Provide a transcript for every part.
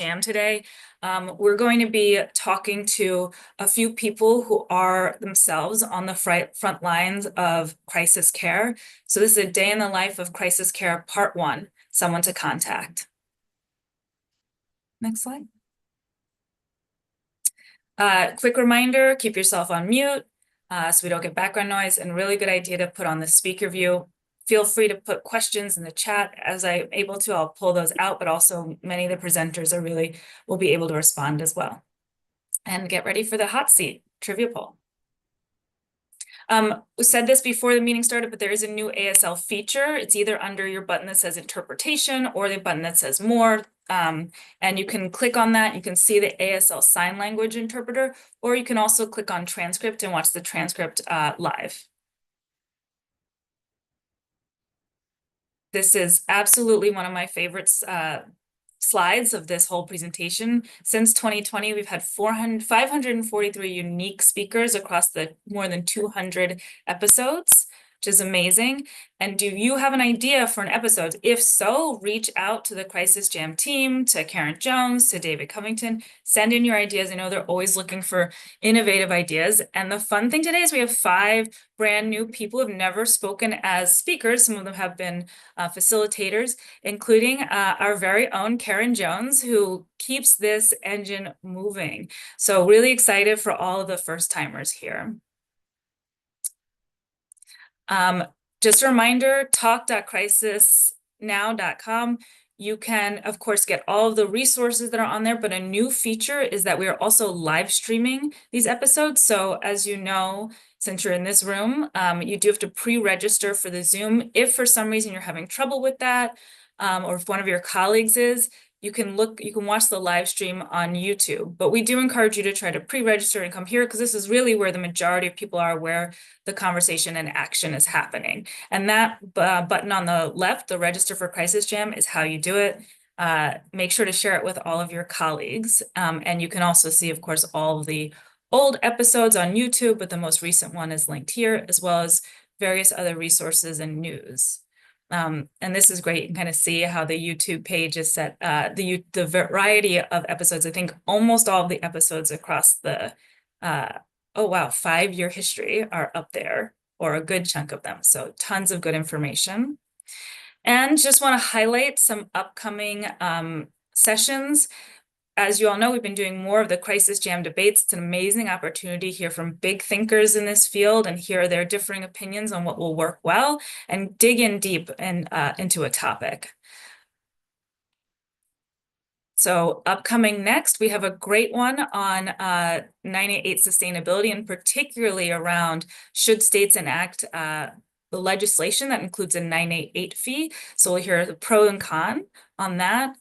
Jam today. We're going to be talking to a few people who are themselves on the front lines of crisis care. So this is a day in the life of crisis care, part 1, someone to contact. Next slide. Quick reminder, keep yourself on mute so we don't get background noise, and really good idea to put on the speaker view. Feel free to put questions in the chat. As I'm able to, I'll pull those out, but also many of the presenters will be able to respond as well. And get ready for the hot seat trivia poll. We said this before the meeting started, but there is a new ASL feature. It's either under your button that says interpretation or the button that says more. And you can click on that. You can see the ASL sign language interpreter, or you can also click on transcript and watch the transcript live. This is absolutely one of my favorites slides of this whole presentation. Since 2020, we've had 543 unique speakers across the more than 200 episodes, which is amazing. And do you have an idea for an episode? If so, reach out to the Crisis Jam team, to Karen Jones, to David Covington. Send in your ideas. I know they're always looking for innovative ideas. And the fun thing today is we have 5 brand new people who have never spoken as speakers. Some of them have been facilitators, including our very own Karen Jones, who keeps this engine moving. So really excited for all of the first timers here. Just a reminder, talk.crisisnow.com. You can, of course, get all of the resources that are on there, but a new feature is that we are also live streaming these episodes. So as you know, since you're in this room, you do have to pre-register for the Zoom. If for some reason you're having trouble with that, or if one of your colleagues is, you can watch the live stream on YouTube. But we do encourage you to try to pre-register and come here, because this is really where the majority of people are, where the conversation and action is happening. And that button on the left, the Register for Crisis Jam, is how you do it. Make sure to share it with all of your colleagues. And you can also see, of course, all of the old episodes on YouTube, but the most recent one is linked here, as well as various other resources and news. And this is great. You can kind of see how the YouTube page is set, the variety of episodes. I think almost all of the episodes across the, 5-year history are up there, or a good chunk of them. So tons of good information. And just want to highlight some upcoming sessions. As you all know, we've been doing more of the Crisis Jam debates. It's an amazing opportunity to hear from big thinkers in this field and hear their differing opinions on what will work well, and dig in deep and into a topic. So upcoming next, we have a great one on 988 sustainability, and particularly around should states enact the legislation that includes a 988 fee. So we'll hear the pro and con on that.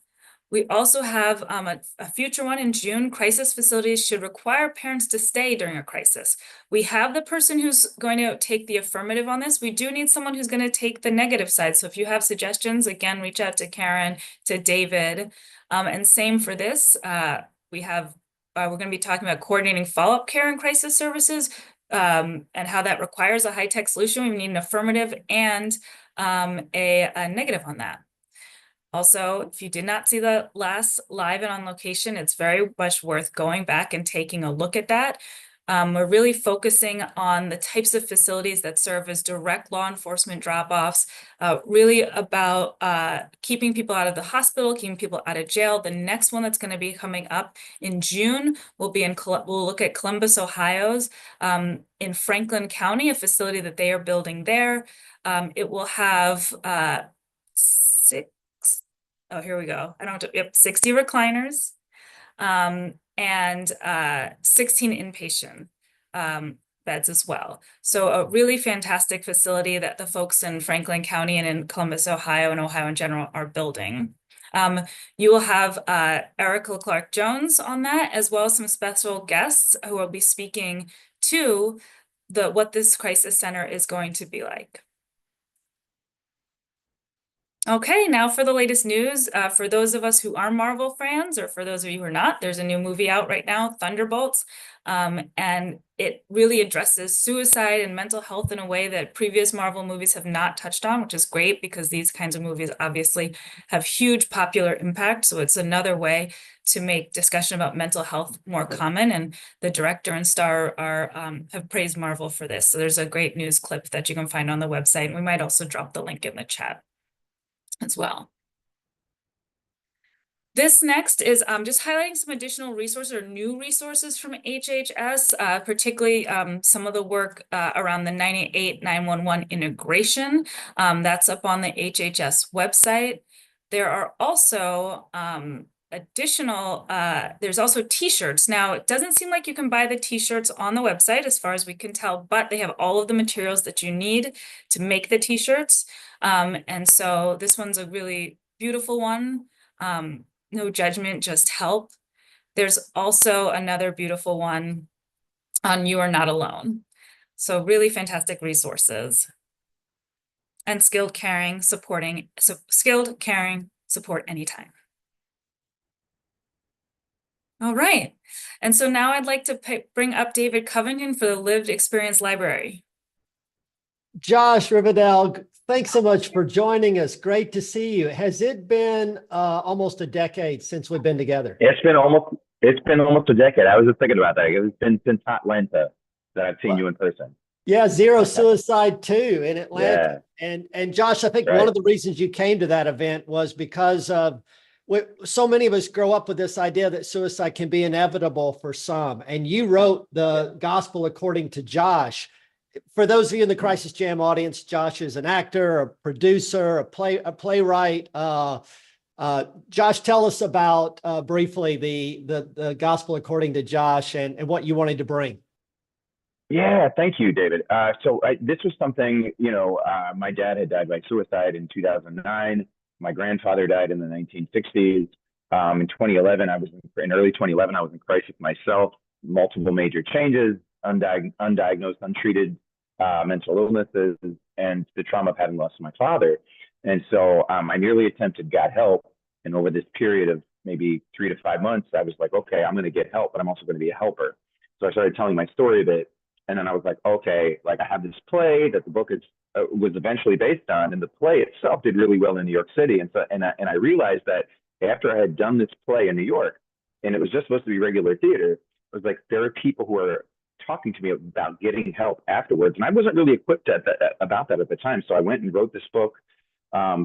We also have a future one in June. Crisis facilities should require parents to stay during a crisis. We have the person who's going to take the affirmative on this. We do need someone who's going to take the negative side. So if you have suggestions, again, reach out to Karen, to David. And same for this. We're going to be talking about coordinating follow-up care and crisis services, and how that requires a high-tech solution. We need an affirmative and a negative on that. Also, if you did not see the last live and on location, it's very much worth going back and taking a look at that. We're really focusing on the types of facilities that serve as direct law enforcement drop-offs, really about keeping people out of the hospital, keeping people out of jail. The next one that's going to be coming up in June will be we'll look at Columbus, Ohio's, in Franklin County, a facility that they are building there. It will have 60 recliners, and 16 inpatient beds as well. So a really fantastic facility that the folks in Franklin County and in Columbus, Ohio, and Ohio in general are building. You will have Erica Clark-Jones on that, as well as some special guests who will be speaking to what this crisis center is going to be like. Okay, now for the latest news. For those of us who are Marvel fans, or for those of you who are not, there's a new movie out right now, Thunderbolts, and it really addresses suicide and mental health in a way that previous Marvel movies have not touched on, which is great because these kinds of movies obviously have huge popular impact. So it's another way to make discussion about mental health more common. And the director and star have praised Marvel for this. So there's a great news clip that you can find on the website. And we might also drop the link in the chat as well. This next is just highlighting some additional resources or new resources from HHS, particularly some of the work around the 988 911 integration. That's up on the HHS website. There are also there's also t-shirts. Now, it doesn't seem like you can buy the t-shirts on the website as far as we can tell, but they have all of the materials that you need to make the t-shirts. And so this one's a really beautiful one. No judgment, just help. There's also another beautiful one on You Are Not Alone. So really fantastic resources. And skilled caring, support anytime. All right. And so now I'd like to bring up David Covington for the Lived Experience Library. Josh Riverdale, thanks so much for joining us. Great to see you. Has it been almost a decade since we've been together? It's been almost a decade. I was just thinking about that. It's been since Atlanta that I've seen you in person. Yeah, Zero Suicide 2 in Atlanta. Yeah. And Josh, I think one of the reasons you came to that event was because of so many of us grow up with this idea that suicide can be inevitable for some. And you wrote the Gospel According to Josh. For those of you in the Crisis Jam audience, Josh is an actor, a producer, a playwright. Josh, tell us about briefly the Gospel According to Josh and what you wanted to bring. Yeah, thank you, David. So this was something, my dad had died by suicide in 2009. My grandfather died in the 1960s. In 2011, in early 2011, I was in crisis myself, multiple major changes, undiagnosed, untreated mental illnesses, and the trauma of having lost my father. And so I nearly attempted got help. And over this period of maybe 3 to 5 months, I was like, okay, I'm going to get help, but I'm also going to be a helper. So I started telling my story a bit. And then I was like, okay, like I have this play that the book was eventually based on, and the play itself did really well in New York City. And so, and I realized that after I had done this play in New York, and it was just supposed to be regular theater, I was like, there are people who are talking to me about getting help afterwards. And I wasn't really equipped about that at the time. So I went and wrote this book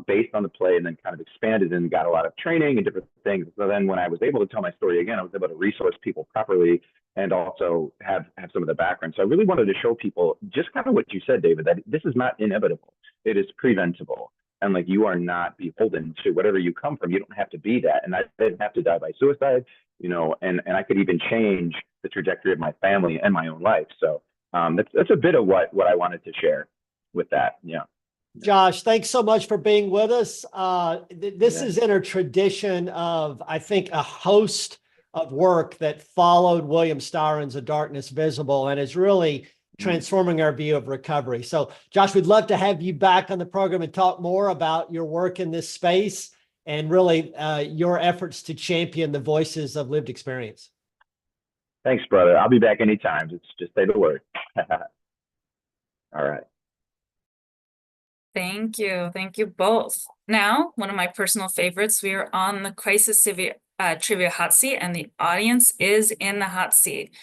based on the play, and then kind of expanded and got a lot of training and different things. So then when I was able to tell my story again, I was able to resource people properly and also have some of the background. So I really wanted to show people just kind of what you said, David, that this is not inevitable. It is preventable. And like, you are not beholden to whatever you come from. You don't have to be that. And I didn't have to die by suicide, and I could even change the trajectory of my family and my own life. So that's a bit of what I wanted to share with that. Yeah. Josh, thanks so much for being with us. This is in a tradition of, I think, a host of work that followed William Styron's A Darkness Visible and is really transforming our view of recovery. So, Josh, we'd love to have you back on the program and talk more about your work in this space and really your efforts to champion the voices of lived experience. Thanks, brother. I'll be back anytime. Just say the word. All right. Thank you. Thank you both. Now, one of my personal favorites, we are on the Crisis Trivia Hot Seat, and the audience is in the hot seat.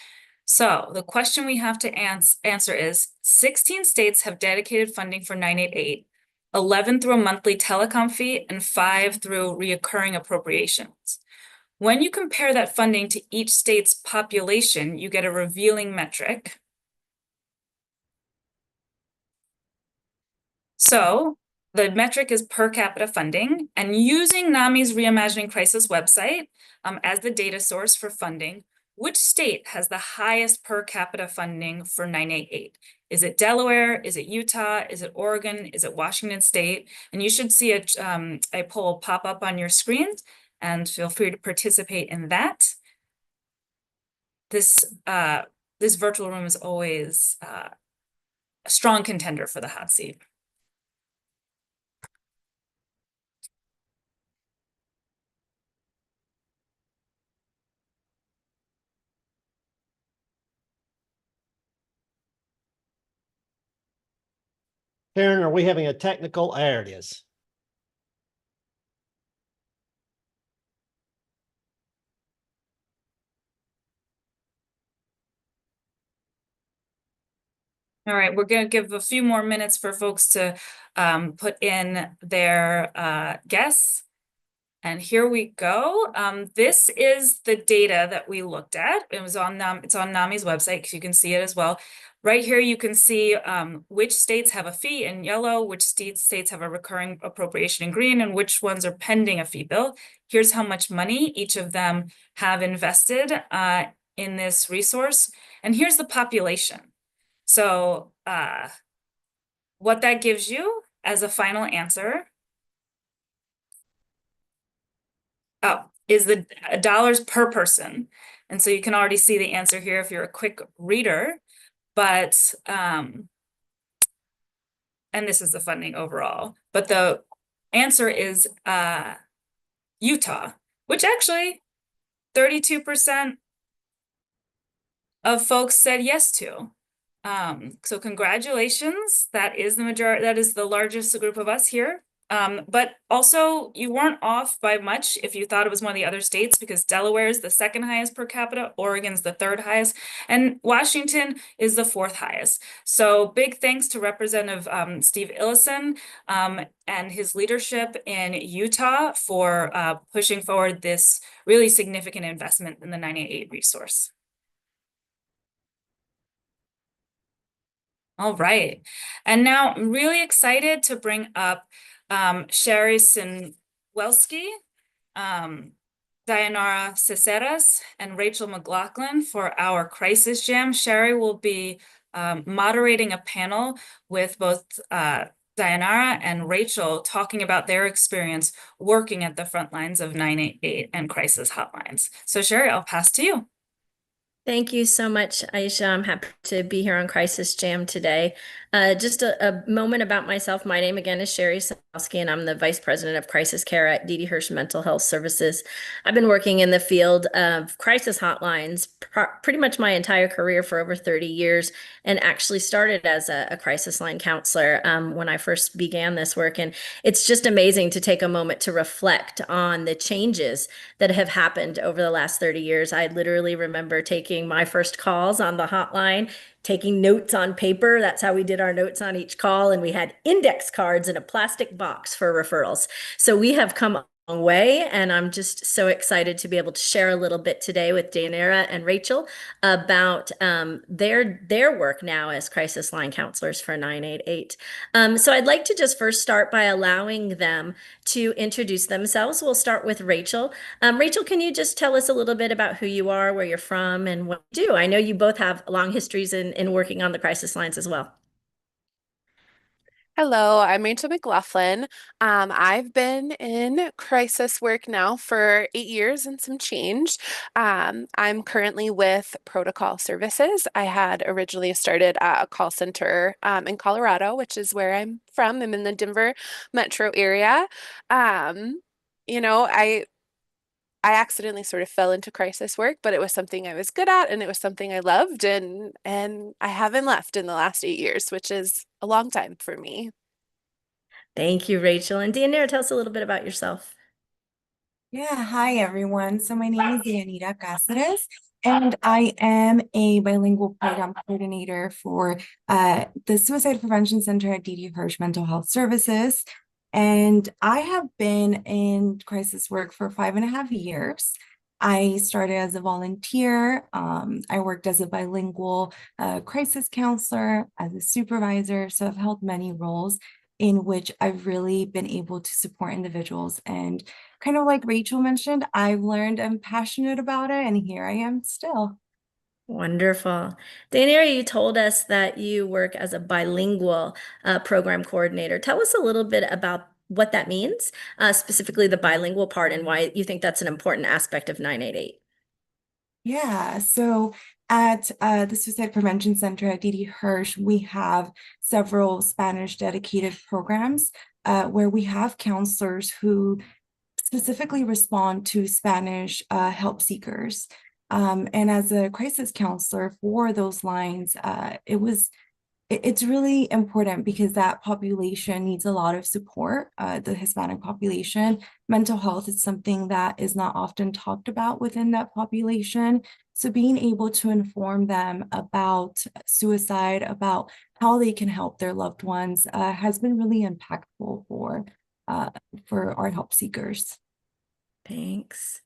So the question we have to answer is, 16 states have dedicated funding for 988, 11 through a monthly telecom fee, and 5 through reoccurring appropriations. When you compare that funding to each state's population, you get a revealing metric. So the metric is per capita funding, and using NAMI's Reimagining Crisis website as the data source for funding, which state has the highest per capita funding for 988? Is it Delaware? Is it Utah? Is it Oregon? Is it Washington State? And you should see a poll pop up on your screen, and feel free to participate in that. This virtual room is always a strong contender for the hot seat. Karen, are we having a technical? There it is. All right, we're going to give a few more minutes for folks to put in their guess. And here we go. This is the data that we looked at. It was on it's on NAMI's website, because you can see it as well. Right here, you can see which states have a fee in yellow, which states have a recurring appropriation in green, and which ones are pending a fee bill. Here's how much money each of them have invested in this resource. And here's the population. So what that gives you as a final answer is the dollars per person. And so you can already see the answer here if you're a quick reader, but, and this is the funding overall, but the answer is Utah, which actually 32% of folks said yes to. So congratulations, that is the majority, that is the largest group of us here. But also you weren't off by much if you thought it was one of the other states, because Delaware is the second highest per capita, Oregon's the third highest, and Washington is the fourth highest. So big thanks to Representative Steve Illison and his leadership in Utah for pushing forward this really significant investment in the 988 resource. All right, and now I'm really excited to bring up Sherry Sinwelski, Dayanara Ciceras, and Rachel McLaughlin for our Crisis Jam. Sherry will be moderating a panel with both Dayanara and Rachel, talking about their experience working at the front lines of 988 and crisis hotlines. So Sherry, I'll pass to you. Thank you so much, Aisha. I'm happy to be here on Crisis Jam today. Just a moment about myself. My name again is Sherry Sinowski, and I'm the Vice President of Crisis Care at D.D. Hirsch Mental Health Services. I've been working in the field of crisis hotlines pretty much my entire career for over 30 years, and actually started as a crisis line counselor when I first began this work. And it's just amazing to take a moment to reflect on the changes that have happened over the last 30 years. I literally remember taking my first calls on the hotline, taking notes on paper. That's how we did our notes on each call. And we had index cards in a plastic box for referrals. So we have come a long way, and I'm just so excited to be able to share a little bit today with Dayanara and Rachel about their work now as crisis line counselors for 988. So I'd like to just first start by allowing them to introduce themselves. We'll start with Rachel. Rachel, can you just tell us a little bit about who you are, where you're from, and what you do? I know you both have long histories in working on the crisis lines as well. Hello, I'm Rachel McLaughlin. I've been in crisis work now for 8 years and some change. I'm currently with Protocol Services. I had originally started at a call center in Colorado, which is where I'm from. I'm in the Denver metro area. I accidentally sort of fell into crisis work, but it was something I was good at, and it was something I loved, and I haven't left in the last 8 years, which is a long time for me. Thank you, Rachel. And Dayanara, tell us a little bit about yourself. Yeah, hi everyone. So my name is Dayanira Cáceres, and I am a bilingual program coordinator for the Suicide Prevention Center at D.D. Hirsch Mental Health Services. And I have been in crisis work for 5.5 years. I started as a volunteer. I worked as a bilingual crisis counselor, as a supervisor. So I've held many roles in which I've really been able to support individuals. And kind of like Rachel mentioned, I've learned I'm passionate about it, and here I am still. Wonderful. Dayanara, you told us that you work as a bilingual program coordinator. Tell us a little bit about what that means, specifically the bilingual part, and why you think that's an important aspect of 988. Yeah, so at the Suicide Prevention Center at D.D. Hirsch, we have several Spanish dedicated programs where we have counselors who specifically respond to Spanish help seekers. And as a crisis counselor for those lines, it was it's really important because that population needs a lot of support, the Hispanic population. Mental health is something that is not often talked about within that population. So being able to inform them about suicide, about how they can help their loved ones, has been really impactful for our help seekers. Thanks.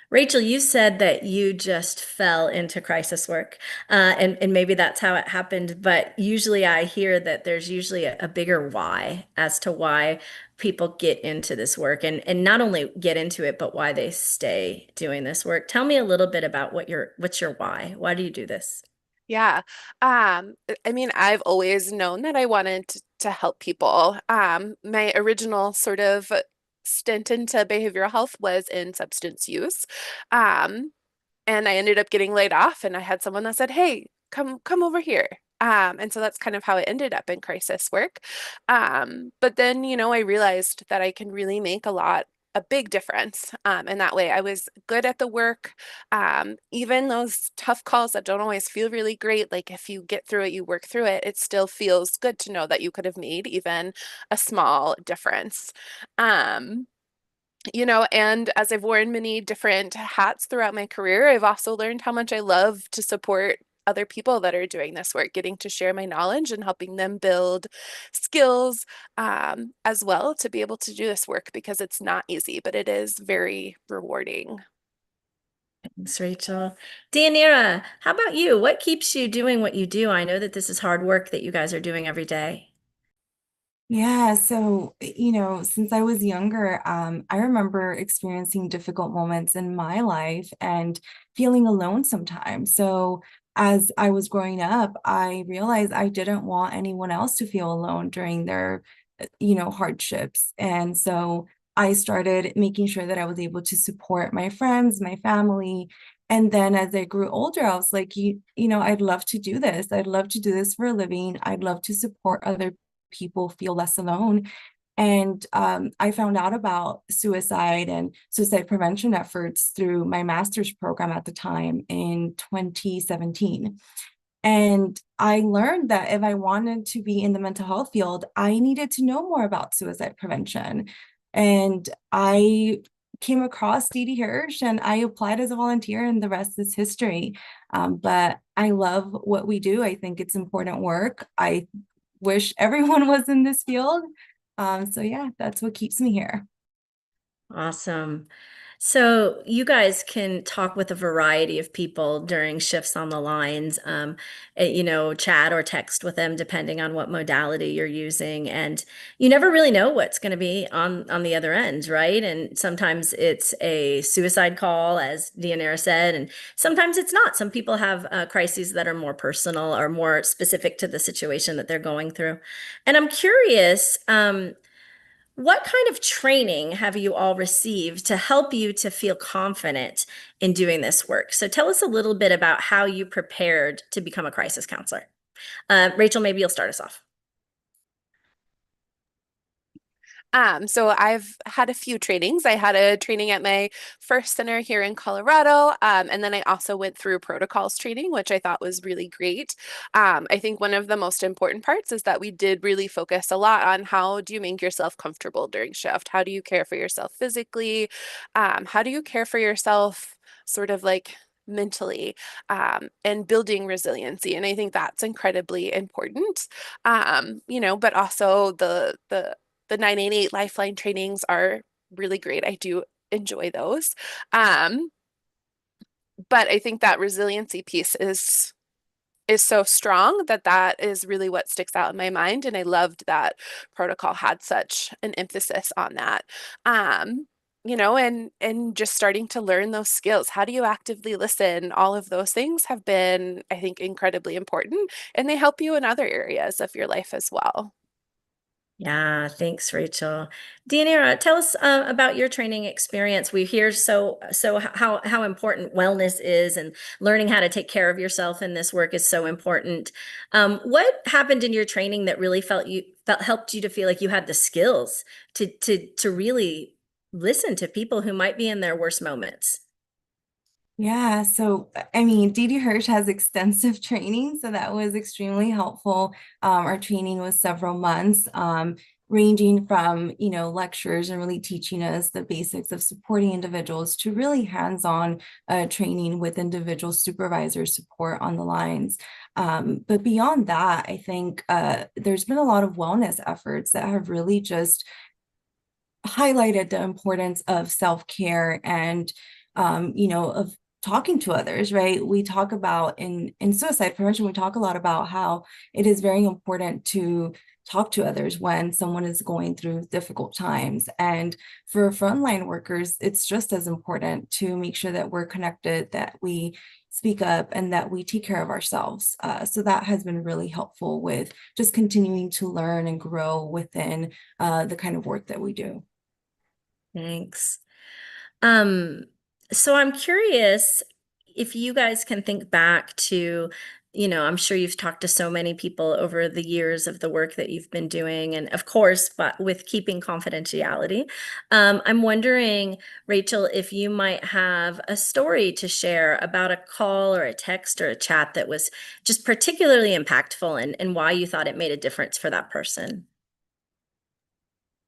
Rachel, you said that you just fell into crisis work, and maybe that's how it happened. But usually I hear that there's usually a bigger why as to why people get into this work, and not only get into it, but why they stay doing this work. Tell me a little bit about what's your why? Why do you do this? Yeah. I mean, I've always known that I wanted to help people. My original sort of stint into behavioral health was in substance use. Um, and I ended up getting laid off, and I had someone that said, "Hey, come over here." And so that's kind of how it ended up in crisis work. But then, I realized that I can really make a big difference. And that way I was good at the work. Even those tough calls that don't always feel really great, like if you get through it, you work through it, it still feels good to know that you could have made even a small difference. Um, and as I've worn many different hats throughout my career, I've also learned how much I love to support other people that are doing this work, getting to share my knowledge and helping them build skills, as well to be able to do this work, because it's not easy, but it is very rewarding. Thanks, Rachel. Deanira, how about you? What keeps you doing what you do? I know that this is hard work that you guys are doing every day. Yeah, so, since I was younger, I remember experiencing difficult moments in my life and feeling alone sometimes. So, as I was growing up, I realized I didn't want anyone else to feel alone during their, hardships. And so I started making sure that I was able to support my friends, my family. And then as I grew older, I was like, I'd love to do this. I'd love to do this for a living. I'd love to support other people feel less alone. And I found out about suicide and suicide prevention efforts through my master's program at the time in 2017. And I learned that if I wanted to be in the mental health field, I needed to know more about suicide prevention. And I came across Dee Hirsch and I applied as a volunteer, and the rest is history. But I love what we do. I think it's important work. I wish everyone was in this field. So yeah, that's what keeps me here. Awesome. So you guys can talk with a variety of people during shifts on the lines, chat or text with them depending on what modality you're using. And you never really know what's going to be on the other end, right? And sometimes it's a suicide call, as Deanira said, and sometimes it's not. Some people have crises that are more personal or more specific to the situation that they're going through. And I'm curious, what kind of training have you all received to help you to feel confident in doing this work? So tell us a little bit about how you prepared to become a crisis counselor. Rachel, maybe you'll start us off. So I've had a few trainings. I had a training at my first center here in Colorado. And then I also went through protocols training, which I thought was really great. I think one of the most important parts is that we did really focus a lot on how do you make yourself comfortable during shift? How do you care for yourself physically? How do you care for yourself sort of like mentally, and building resiliency? And I think that's incredibly important. But also the 988 Lifeline trainings are really great. I do enjoy those. But I think that resiliency piece is so strong that is really what sticks out in my mind. And I loved that protocol had such an emphasis on that. And just starting to learn those skills. How do you actively listen? All of those things have been, I think, incredibly important, and they help you in other areas of your life as well. Yeah, thanks, Rachel. Deanira, tell us about your training experience. We hear so how important wellness is, and learning how to take care of yourself in this work is so important. What happened in your training that really helped you to feel like you had the skills to really listen to people who might be in their worst moments? Yeah, so I mean, Didi Hirsch has extensive training, so that was extremely helpful. Our training was several months, ranging from, lectures and really teaching us the basics of supporting individuals to really hands-on training with individual supervisor support on the lines. But beyond that, I think there's been a lot of wellness efforts that have really just highlighted the importance of self-care and of talking to others, right? We talk about in suicide prevention, we talk a lot about how it is very important to talk to others when someone is going through difficult times. And for frontline workers, it's just as important to make sure that we're connected, that we speak up, and that we take care of ourselves. So that has been really helpful with just continuing to learn and grow within the kind of work that we do. Thanks. Um, so I'm curious if you guys can think back to, I'm sure you've talked to so many people over the years of the work that you've been doing, and of course, but with keeping confidentiality. I'm wondering, Rachel, if you might have a story to share about a call or a text or a chat that was just particularly impactful and why you thought it made a difference for that person.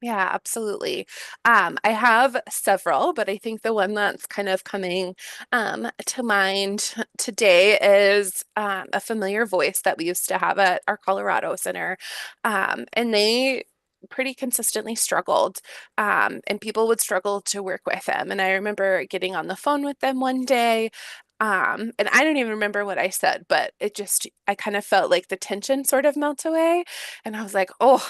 Yeah, absolutely. I have several, but I think the one that's kind of coming to mind today is a familiar voice that we used to have at our Colorado Center. And they pretty consistently struggled, and people would struggle to work with them. And I remember getting on the phone with them one day. And I don't even remember what I said, but I kind of felt like the tension sort of melt away. And I was like, oh,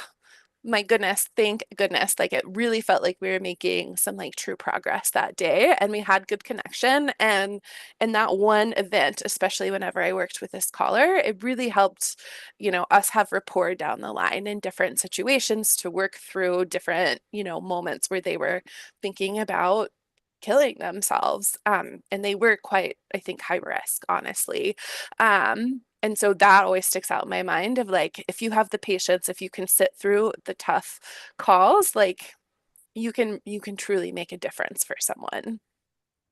my goodness, thank goodness. Like it really felt like we were making some like true progress that day and we had good connection. And in that one event, especially whenever I worked with this caller, it really helped, us have rapport down the line in different situations to work through different, moments where they were thinking about killing themselves. And they were quite, I think, high risk, honestly. And so that always sticks out in my mind of like, if you have the patience, if you can sit through the tough calls, like you can truly make a difference for someone.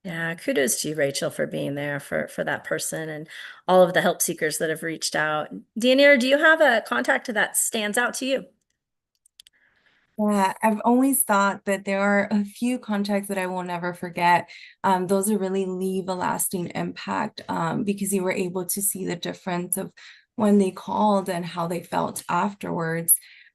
Yeah, kudos to you, Rachel, for being there for that person and all of the help seekers that have reached out. Deanira, do you have a contact that stands out to you? Yeah, I've always thought that there are a few contacts that I will never forget. Those that really leave a lasting impact because you were able to see the difference of when they called and how they felt afterwards.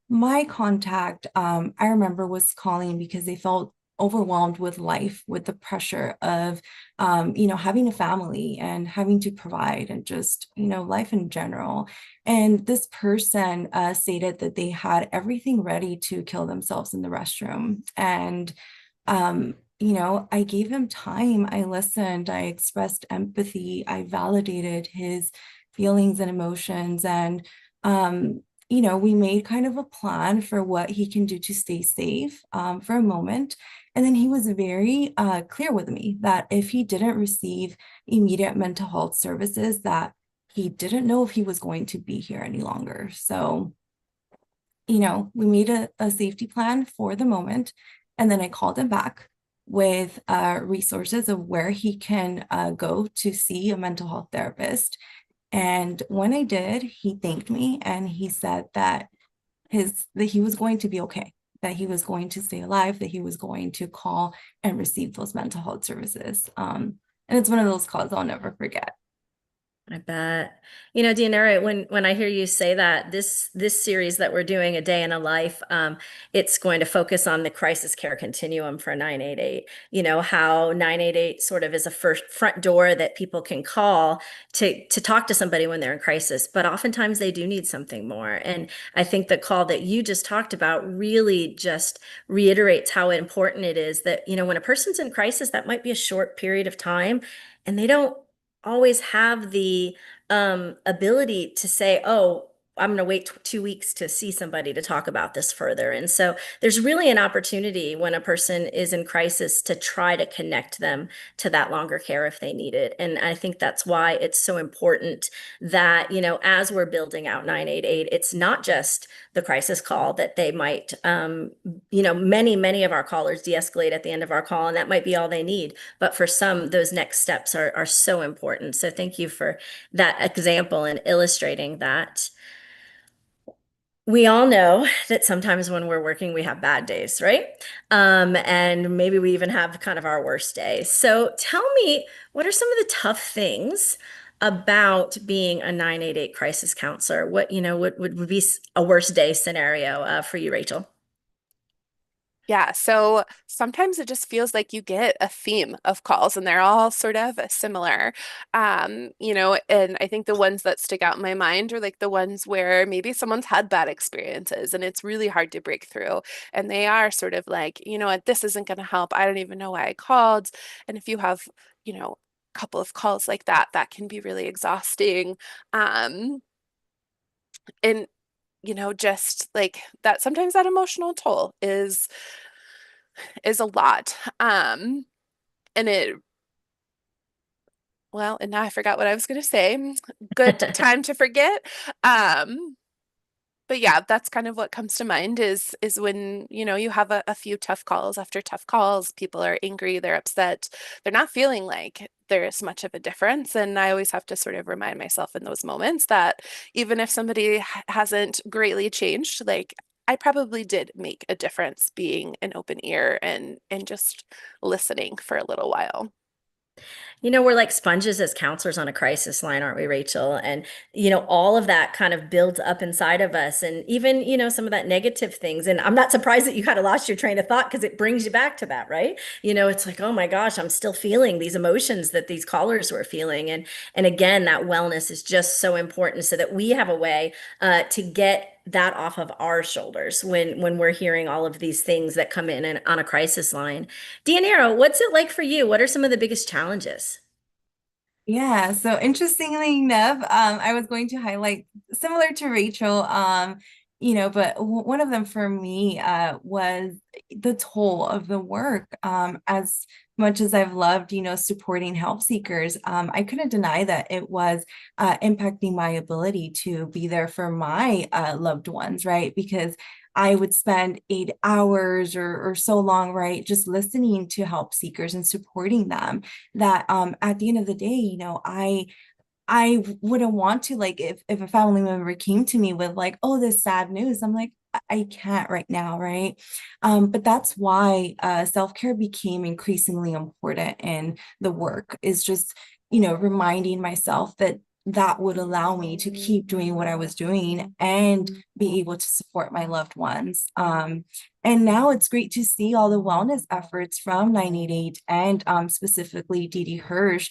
My contact, I remember, was calling because they felt overwhelmed with life, with the pressure of, having a family and having to provide and just, life in general. And this person stated that they had everything ready to kill themselves in the restroom. And, I gave him time. I listened. I expressed empathy. I validated his feelings and emotions. And, we made kind of a plan for what he can do to stay safe for a moment. And then he was very clear with me that if he didn't receive immediate mental health services, that he didn't know if he was going to be here any longer. So, we made a safety plan for the moment. And then I called him back with resources of where he can go to see a mental health therapist. And when I did, he thanked me and he said that he was going to be okay, that he was going to stay alive, that he was going to call and receive those mental health services. And it's one of those calls I'll never forget. I bet. Deanira, when I hear you say that, this series that we're doing, A Day in a Life, it's going to focus on the crisis care continuum for 988. How 988 sort of is a first front door that people can call to talk to somebody when they're in crisis, but oftentimes they do need something more. And I think the call that you just talked about really just reiterates how important it is that, when a person's in crisis, that might be a short period of time, and they don't always have the ability to say, oh, I'm going to wait 2 weeks to see somebody to talk about this further. And so there's really an opportunity when a person is in crisis to try to connect them to that longer care if they need it. And I think that's why it's so important that, as we're building out 988, it's not just the crisis call that they might, many of our callers de-escalate at the end of our call, and that might be all they need. But for some, those next steps are so important. So thank you for that example and illustrating that. We all know that sometimes when we're working, we have bad days, right? And maybe we even have kind of our worst days. So tell me, what are some of the tough things about being a 988 crisis counselor? What would be a worst day scenario for you, Rachel? Yeah, so sometimes it just feels like you get a theme of calls and they're all sort of similar. And I think the ones that stick out in my mind are like the ones where maybe someone's had bad experiences and it's really hard to break through. And they are sort of like, you know what, this isn't going to help. I don't even know why I called. And if you have, a couple of calls like that, that can be really exhausting. And just like that, sometimes that emotional toll is a lot. And now I forgot what I was going to say. Good time to forget. But yeah, that's kind of what comes to mind is when, you have a few tough calls after tough calls, people are angry, they're upset, they're not feeling like there's much of a difference. And I always have to sort of remind myself in those moments that even if somebody hasn't greatly changed, like I probably did make a difference being an open ear and just listening for a little while. We're like sponges as counselors on a crisis line, aren't we, Rachel? And, all of that kind of builds up inside of us. And even, some of that negative things. And I'm not surprised that you kind of lost your train of thought because it brings you back to that, right? It's like, oh my gosh, I'm still feeling these emotions that these callers were feeling. And again, that wellness is just so important so that we have a way to get that off of our shoulders when we're hearing all of these things that come in and on a crisis line. Deanira, what's it like for you? What are some of the biggest challenges? Yeah, so interestingly enough, I was going to highlight similar to Rachel, but one of them for me was the toll of the work. As much as I've loved, supporting help seekers, I couldn't deny that it was impacting my ability to be there for my loved ones, right? Because I would spend 8 hours or so long, right, just listening to help seekers and supporting them. That at the end of the day, I wouldn't want to, like, if a family member came to me with like, oh, this sad news, I'm like, I can't right now, right? But that's why self-care became increasingly important in the work, is just, reminding myself that that would allow me to keep doing what I was doing and be able to support my loved ones. And now it's great to see all the wellness efforts from 988 and specifically Dee Hirsch,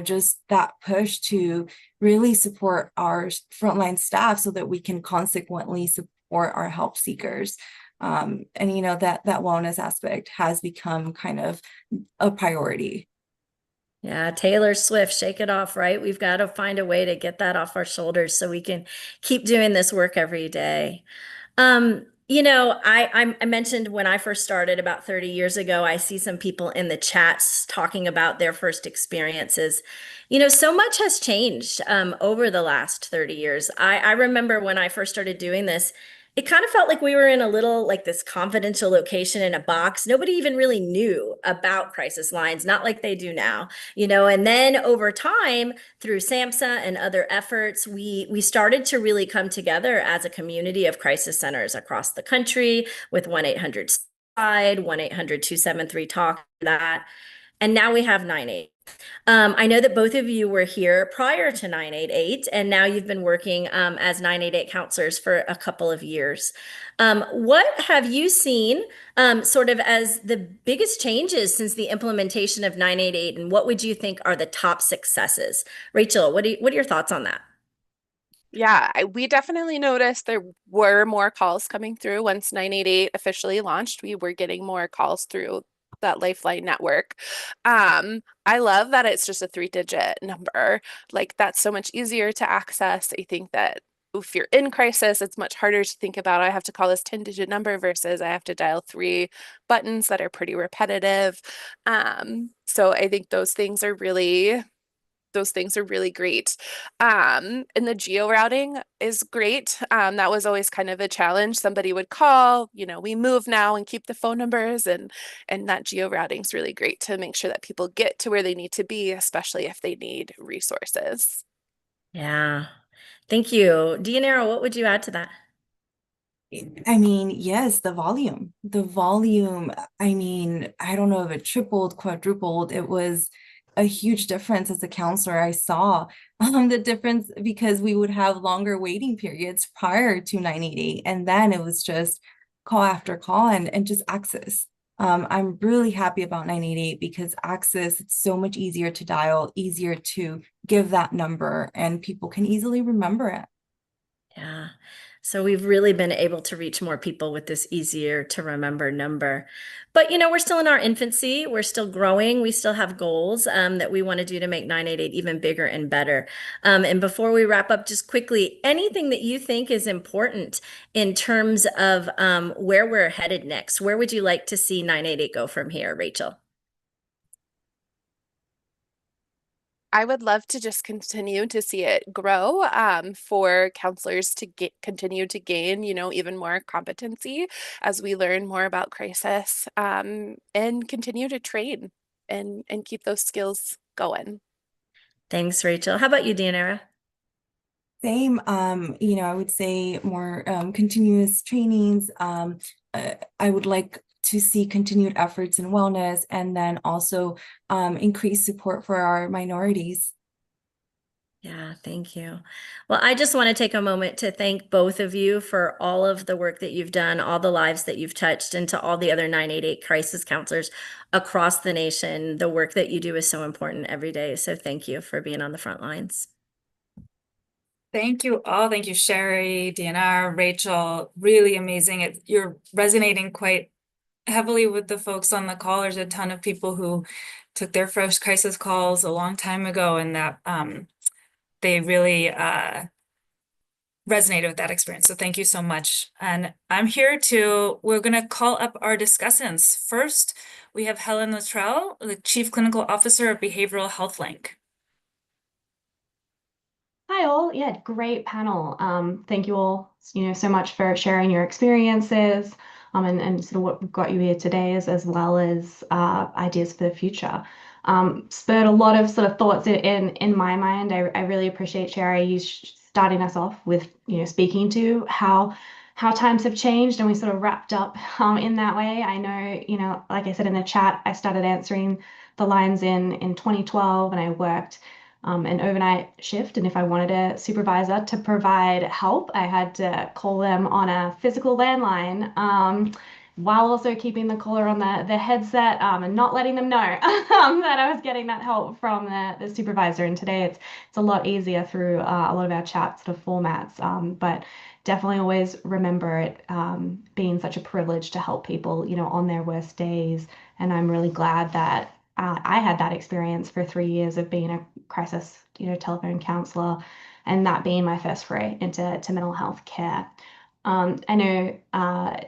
just that push to really support our frontline staff so that we can consequently support our help seekers. And that wellness aspect has become kind of a priority. Yeah, Taylor Swift, shake it off, right? We've got to find a way to get that off our shoulders so we can keep doing this work every day. I mentioned when I first started about 30 years ago, I see some people in the chats talking about their first experiences. So much has changed over the last 30 years. I remember when I first started doing this, it kind of felt like we were in a little, like, this confidential location in a box. Nobody even really knew about crisis lines, not like they do now, and then over time, through SAMHSA and other efforts, we started to really come together as a community of crisis centers across the country with 1-800-SUICIDE, 1-800-273-TALK, that. And now we have 988. I know that both of you were here prior to 988, and now you've been working as 988 counselors for a couple of years. What have you seen sort of as the biggest changes since the implementation of 988, and what would you think are the top successes? Rachel, what are your thoughts on that? Yeah, we definitely noticed there were more calls coming through once 988 officially launched. We were getting more calls through that Lifeline network. I love that it's just a 3-digit number. Like, that's so much easier to access. I think that if you're in crisis, it's much harder to think about, I have to call this 10-digit number versus I have to dial 3 buttons that are pretty repetitive. So I think those things are really great. And the geo routing is great. That was always kind of a challenge. Somebody would call, we move now and keep the phone numbers, and that geo routing is really great to make sure that people get to where they need to be, especially if they need resources. Yeah. Thank you. Deanna, what would you add to that? I mean, yes, the volume, I mean, I don't know if it tripled, quadrupled. It was a huge difference as a counselor. I saw the difference because we would have longer waiting periods prior to 988. And then it was just call after call and just access. I'm really happy about 988 because access, it's so much easier to dial, easier to give that number, and people can easily remember it. Yeah. So we've really been able to reach more people with this easier to remember number. But we're still in our infancy. We're still growing. We still have goals that we want to do to make 988 even bigger and better. And before we wrap up, just quickly, anything that you think is important in terms of where we're headed next? Where would you like to see 988 go from here, Rachel? I would love to just continue to see it grow, for counselors to continue to gain, even more competency as we learn more about crisis, and continue to train and keep those skills going. Thanks, Rachel. How about you, Deanna? Same, I would say more continuous trainings. I would like to see continued efforts in wellness, and then also increased support for our minorities. Yeah, thank you. Well, I just want to take a moment to thank both of you for all of the work that you've done, all the lives that you've touched, and to all the other 988 crisis counselors across the nation. The work that you do is so important every day. So thank you for being on the front lines. Thank you all. Thank you, Sherry, DNR, Rachel. Really amazing. You're resonating quite heavily with the folks on the call. There's a ton of people who took their first crisis calls a long time ago, and that they really resonated with that experience. So thank you so much. And we're going to call up our discussants. First, we have Helen Luttrell, the Chief Clinical Officer of Behavioral Health Link. Hi all, yeah, great panel. Thank you all, so much for sharing your experiences, and sort of what got you here today, as well as ideas for the future. Spurred a lot of sort of thoughts in my mind. I really appreciate, Sherry, you starting us off with speaking to how times have changed, and we sort of wrapped up in that way. I know, like I said in the chat, I started answering the lines in 2012, and I worked an overnight shift, and if I wanted a supervisor to provide help, I had to call them on a physical landline, while also keeping the caller on the headset, and not letting them know that I was getting that help from the supervisor. And today it's a lot easier through a lot of our chat sort of formats, but definitely always remember it being such a privilege to help people on their worst days. And I'm really glad that I had that experience for 3 years of being a crisis, telephone counselor, and that being my first foray into mental health care. I know,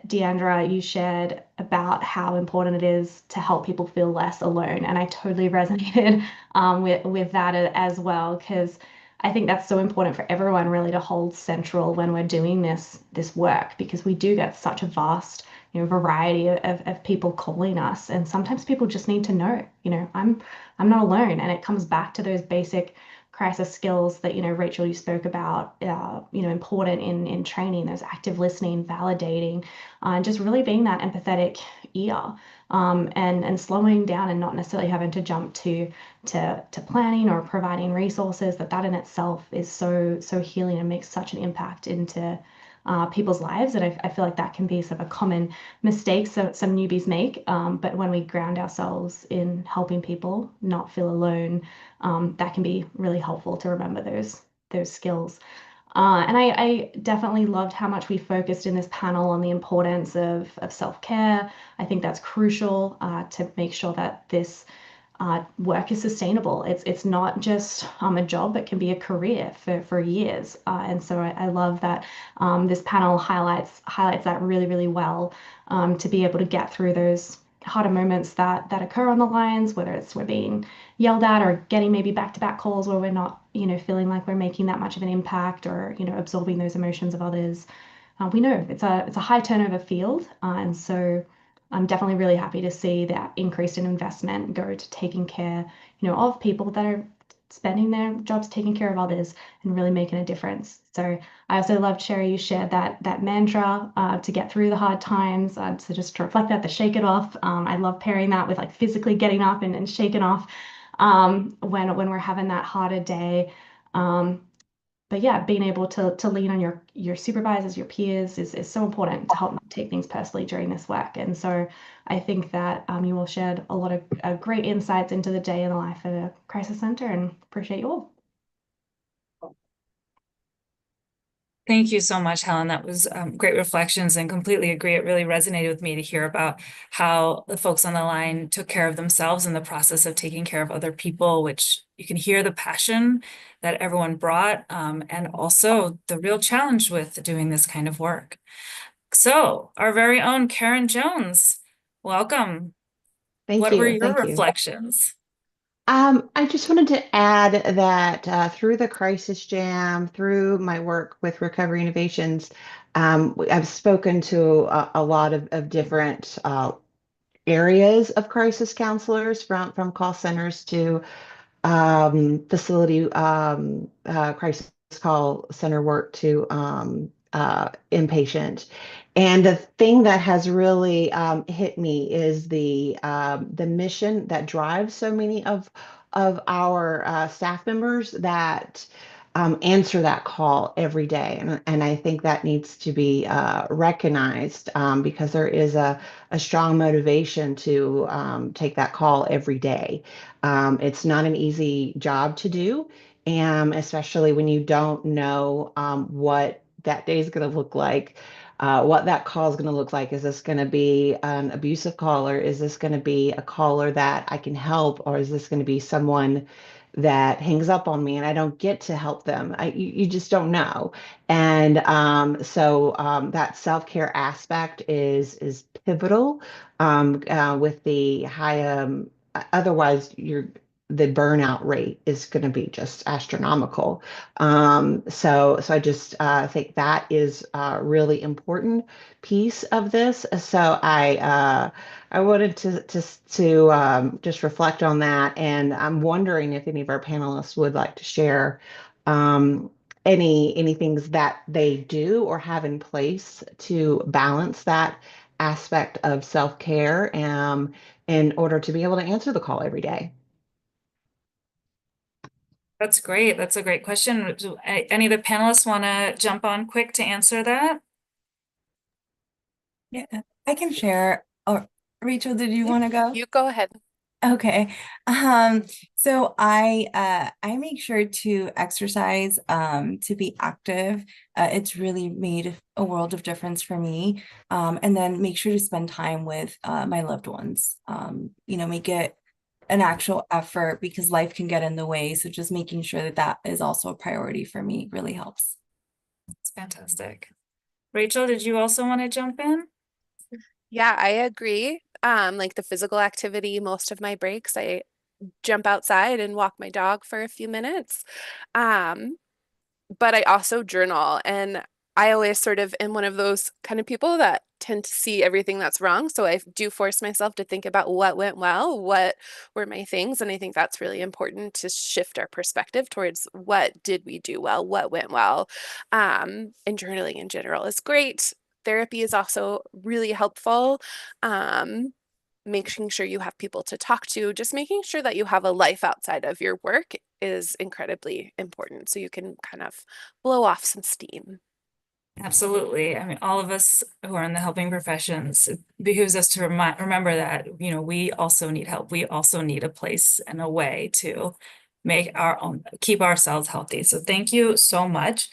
Deandra, you shared about how important it is to help people feel less alone, and I totally resonated with that as well, because I think that's so important for everyone really to hold central when we're doing this work, because we do get such a vast variety of people calling us, and sometimes people just need to know, I'm not alone. And it comes back to those basic crisis skills that Rachel, you spoke about, important in training, those active listening, validating, and just really being that empathetic ear, and slowing down and not necessarily having to jump to planning or providing resources. That in itself is so healing and makes such an impact into people's lives. And I feel like that can be sort of a common mistake some newbies make. But when we ground ourselves in helping people not feel alone, that can be really helpful to remember those skills. And I definitely loved how much we focused in this panel on the importance of self-care. I think that's crucial to make sure that this work is sustainable. It's not just a job, it can be a career for years. And so I love that this panel highlights that really, really well, to be able to get through those harder moments that occur on the lines, whether it's we're being yelled at or getting maybe back-to-back calls where we're not, feeling like we're making that much of an impact, or, absorbing those emotions of others. We know it's a high turnover field, and so I'm definitely really happy to see that increase in investment go to taking care, of people that are spending their jobs taking care of others and really making a difference. So I also loved, Sherry, you shared that mantra to get through the hard times. So just to reflect that, to shake it off. I love pairing that with like physically getting up and shaking off when we're having that harder day. But yeah, being able to lean on your supervisors, your peers is so important to help not take things personally during this work. And so I think that you all shared a lot of great insights into the day in the life at a crisis center, and appreciate you all. Thank you so much, Helen. That was great reflections, and completely agree. It really resonated with me to hear about how the folks on the line took care of themselves in the process of taking care of other people, which you can hear the passion that everyone brought, and also the real challenge with doing this kind of work. So our very own Karen Jones, welcome. Thank What you. were your Thank you. reflections? I just wanted to add that through the Crisis Jam, through my work with Recovery Innovations, I've spoken to a lot of different areas of crisis counselors, from call centers to facility crisis call center work to inpatient. And the thing that has really hit me is the mission that drives so many of our staff members that answer that call every day. And I think that needs to be recognized, because there is a strong motivation to take that call every day. It's not an easy job to do, and especially when you don't know what that day is going to look like, what that call is going to look like. Is this going to be an abusive caller? Is this going to be a caller that I can help? Or is this going to be someone that hangs up on me and I don't get to help them? You just don't know. And so that self-care aspect is pivotal, with the high, otherwise the burnout rate is going to be just astronomical. So I just think that is a really important piece of this. So I wanted to just reflect on that, and I'm wondering if any of our panelists would like to share any things that they do or have in place to balance that aspect of self-care in order to be able to answer the call every day. That's great. That's a great question. Do any of the panelists want to jump on quick to answer that? Yeah, I can share. Or Rachel, did you want to go? You go ahead. Okay. So I make sure to exercise, to be active. It's really made a world of difference for me. And then make sure to spend time with my loved ones. Make it an actual effort, because life can get in the way. So just making sure that is also a priority for me really helps. It's fantastic. Rachel, did you also want to jump in? Yeah, I agree. Like the physical activity, most of my breaks, I jump outside and walk my dog for a few minutes. But I also journal, and I always sort of am one of those kind of people that tend to see everything that's wrong. So I do force myself to think about what went well, what were my things. And I think that's really important to shift our perspective towards what did we do well, what went well. And journaling in general is great. Therapy is also really helpful. Making sure you have people to talk to, just making sure that you have a life outside of your work is incredibly important, so you can kind of blow off some steam. Absolutely. I mean, all of us who are in the helping professions, it behooves us to remember that, we also need help. We also need a place and a way to keep ourselves healthy. So thank you so much.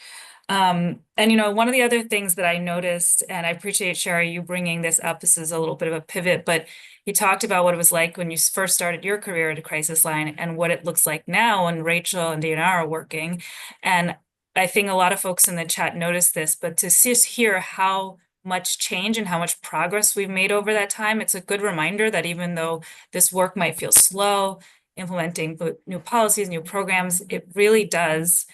And one of the other things that I noticed, and I appreciate, Sherry, you bringing this up, this is a little bit of a pivot, but He talked about what it was like when you first started your career at a crisis line and what it looks like now when Rachel and Diana are working. And I think a lot of folks in the chat noticed this, but to just hear how much change and how much progress we've made over that time, it's a good reminder that even though this work might feel slow, implementing new policies, new programs, it really does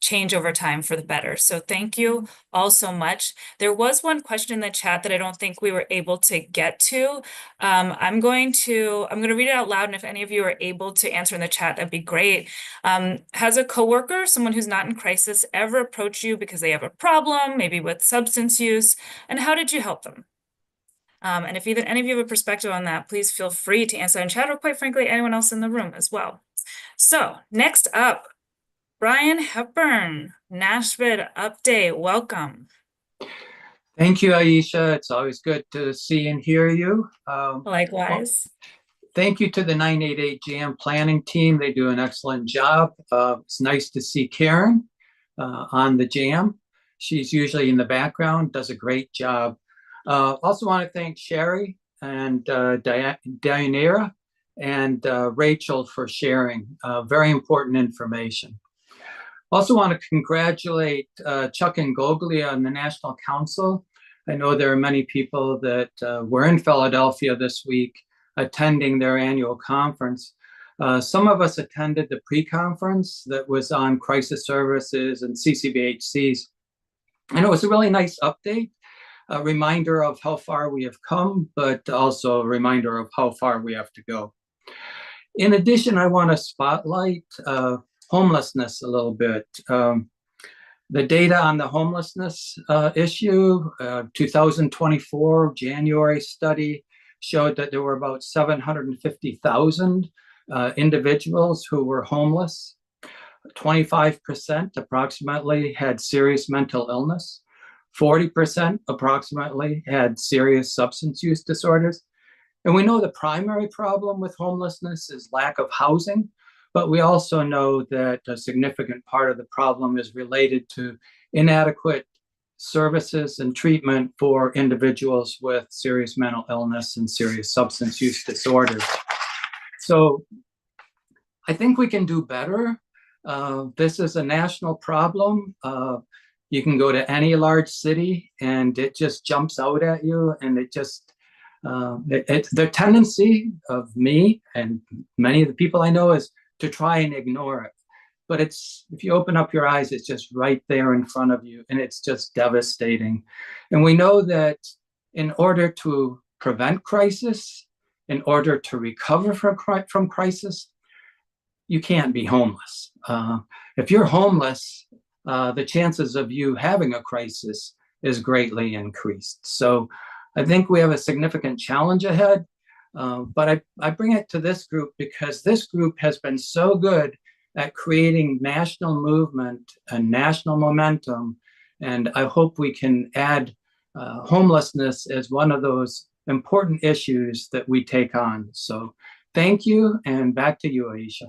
change over time for the better. So thank you all so much. There was one question in the chat that I don't think we were able to get to. I'm going to read it out loud, and if any of you are able to answer in the chat, that'd be great. Has a coworker, someone who's not in crisis, ever approached you because they have a problem, maybe with substance use, and how did you help them? And if either any of you have a perspective on that, please feel free to answer in chat, or quite frankly, anyone else in the room as well. So next up, Brian Hepburn, Nashville update. Welcome. Thank you, Aisha. It's always good to see and hear you. Likewise. Thank you to the 988 Jam planning team. They do an excellent job. It's nice to see Karen on the Jam. She's usually in the background, does a great job. Also want to thank Sherry and Dianera and Rachel for sharing very important information. Also want to congratulate Chuck and Goglia on the National Council. I know there are many people that were in Philadelphia this week attending their annual conference. Some of us attended the pre-conference that was on crisis services and CCBHCs. And it was a really nice update, a reminder of how far we have come, but also a reminder of how far we have to go. In addition, I want to spotlight homelessness a little bit. The data on the homelessness issue, 2024 January study showed that there were about 750,000 individuals who were homeless. 25% approximately had serious mental illness. 40% approximately had serious substance use disorders. And we know the primary problem with homelessness is lack of housing, but we also know that a significant part of the problem is related to inadequate services and treatment for individuals with serious mental illness and serious substance use disorders. So I think we can do better. This is a national problem. You can go to any large city and it just jumps out at you, and it just, the tendency of me and many of the people I know is to try and ignore it. But it's, if you open up your eyes, it's just right there in front of you, and it's just devastating. And we know that in order to prevent crisis, in order to recover from crisis, you can't be homeless. If you're homeless, the chances of you having a crisis is greatly increased. So I think we have a significant challenge ahead. But I bring it to this group because this group has been so good at creating national movement and national momentum. And I hope we can add homelessness as one of those important issues that we take on. So thank you, and back to you, Aisha.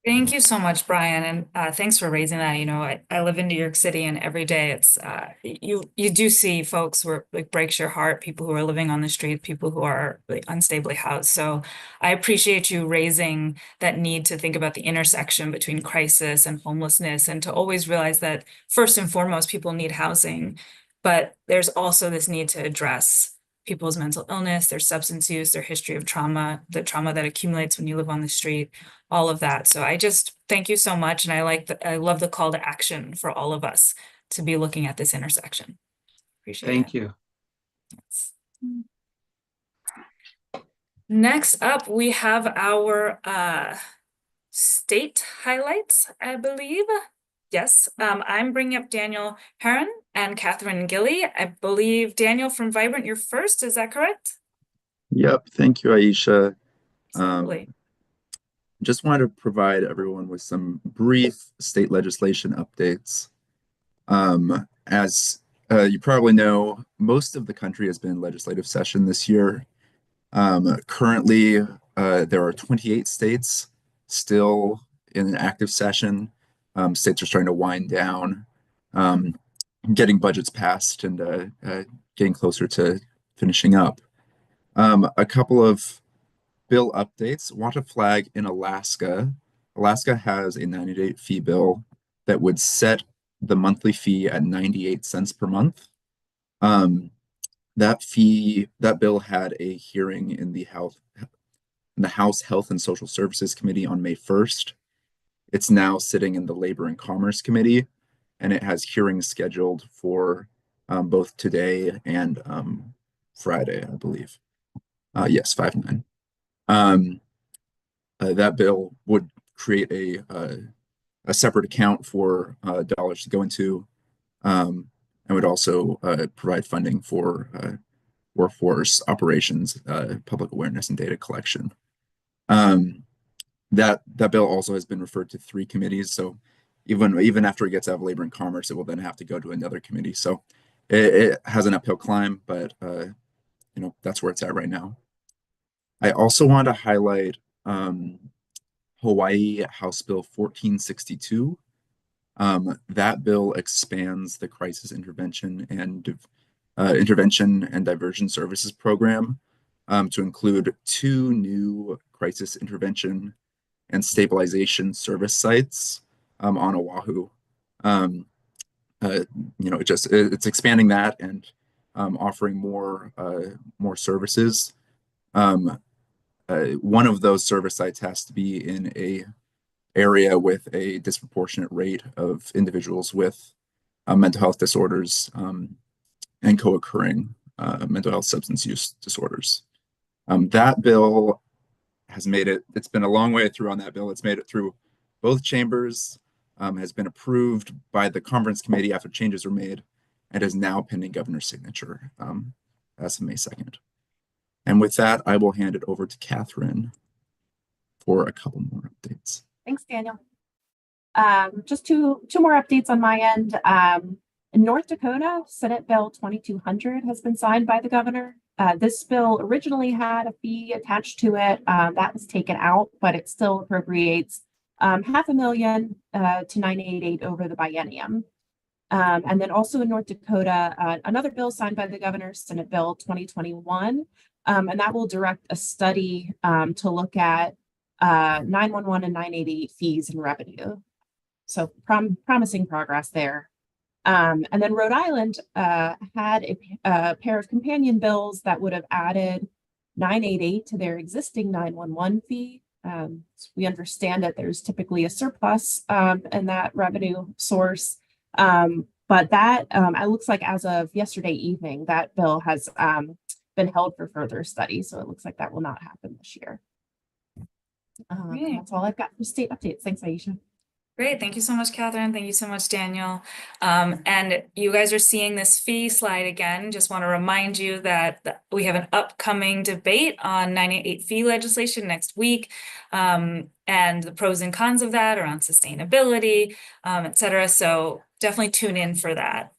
Thank you so much, Brian, and thanks for raising that. You know, I live in New York City, and every day it's you do see folks where it breaks your heart, people who are living on the street, people who are like unstably housed. So I appreciate you raising that need to think about the intersection between crisis and homelessness, and to always realize that first and foremost, people need housing, but there's also this need to address people's mental illness, their substance use, their history of trauma, the trauma that accumulates when you live on the street, all of that. So I just thank you so much. And I love the call to action for all of us to be looking at this intersection. Appreciate it. Thank you. Yes. Next up, we have our state highlights, I believe. Yes, I'm bringing up Daniel Heron and Catherine Gilly. I believe, Daniel from Vibrant, you're first. Is that correct? Yep. Thank you, Aisha. Absolutely. Just wanted to provide everyone with some brief state legislation updates. As you probably know, most of the country has been in legislative session this year. Currently, there are 28 states still in an active session. States are starting to wind down, getting budgets passed, and getting closer to finishing up. A couple of bill updates. Want to flag in Alaska. Alaska has a 90-day fee bill that would set the monthly fee at 98 cents per month. That bill had a hearing in the House Health and Social Services Committee on May 1st. It's now sitting in the Labor and Commerce Committee, and it has hearings scheduled for both today and Friday, I believe. Yes, 5/9. That bill would create a separate account for dollars to go into, and would also provide funding for workforce operations, public awareness, and data collection. That bill also has been referred to 3 committees, so even after it gets out of Labor and Commerce, it will then have to go to another committee. So it has an uphill climb, but that's where it's at right now. I also want to highlight Hawaii House Bill 1462. That bill expands the crisis intervention and diversion services program to include 2 new crisis intervention and stabilization service sites on Oahu. It's expanding that and offering more services. One of those service sites has to be in a area with a disproportionate rate of individuals with mental health disorders and co-occurring mental health substance use disorders. That bill has made it. It's been a long way through on that bill. It's made it through both chambers, has been approved by the conference committee after changes were made, and is now pending governor's signature as of May 2nd. And with that, I will hand it over to Catherine for a couple more updates. Thanks, Daniel. Just two more updates on my end. In North Dakota, Senate Bill 2200 has been signed by the governor. This bill originally had a fee attached to it. That was taken out, but it still appropriates $500,000 to 988 over the biennium. And then also in North Dakota, another bill signed by the governor, Senate Bill 2021, and that will direct a study to look at 911 and 988 fees and revenue. So promising progress there. And then Rhode Island had a pair of companion bills that would have added 988 to their existing 911 fee. So we understand that there's typically a surplus in that revenue source. But that it looks like as of yesterday evening, that bill has been held for further study. So it looks like that will not happen this year. That's all I've got for state updates. Thanks, Aisha. Great. Thank you so much, Catherine. Thank you so much, Daniel. And you guys are seeing this fee slide again. Just want to remind you that we have an upcoming debate on 988 fee legislation next week, and the pros and cons of that around sustainability, et cetera. So definitely tune in for that.